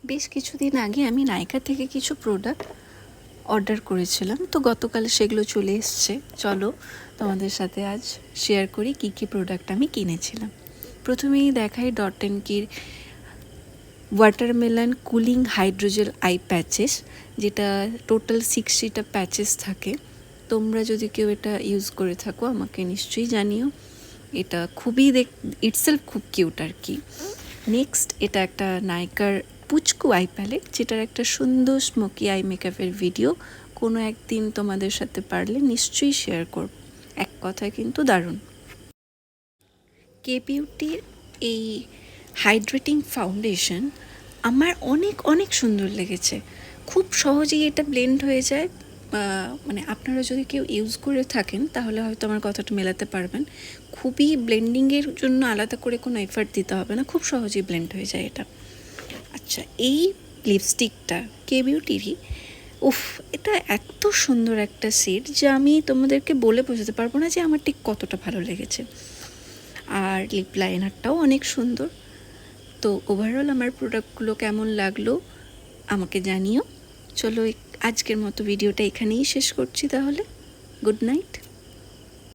বেশ কিছুদিন আগে আমি নাইকা থেকে কিছু প্রোডাক্ট অর্ডার করেছিলাম, তো গতকাল সেগুলো চলে এসছে। চলো তোমাদের সাথে আজ শেয়ার করি কি কি প্রোডাক্ট আমি কিনেছিলাম। প্রথমেই দেখাই ডট অ্যান্ড কির watermelon cooling hydrogel eye patches, যেটা টোটাল 60টা প্যাচেস থাকে। তোমরা যদি কেউ এটা ইউজ করে থাকো আমাকে নিশ্চয়ই জানিও। এটা খুবই ইটসেলফ খুব কিউট আর কি। নেক্সট এটা একটা নাইকার পুচকু আই প্যালেট, যেটার একটা সুন্দর স্মোকি আই মেকআপের ভিডিও কোনো একদিন তোমাদের সাথে পারলে নিশ্চয়ই শেয়ার করব। এক কথায় কিন্তু দারুণ। কে বিউটির এই হাইড্রেটিং ফাউন্ডেশন আমার অনেক অনেক সুন্দর লেগেছে। খুব সহজেই এটা ব্লেন্ড হয়ে যায়। মানে আপনারা যদি কেউ ইউজ করে থাকেন তাহলে হয়তো আমার কথাটা মেলাতে পারবেন। খুবই ব্লেন্ডিংয়ের জন্য আলাদা করে কোনো এফার্ট দিতে হবে না, খুব সহজেই ব্লেন্ড হয়ে যায় এটা। আচ্ছা, এই লিপস্টিকটা কে বিউটিরই, উফ, এটা এত সুন্দর একটা শেড যে আমি তোমাদেরকে বলে বোঝাতে পারবো না যে আমার ঠিক কতটা ভালো লেগেছে। আর লিপ লাইনারটাও অনেক সুন্দর। তো ওভারঅল আমার প্রোডাক্টগুলো কেমন লাগলো আমাকে জানিও। চলো আজকের মতো ভিডিওটা এখানেই শেষ করছি তাহলে। Good night.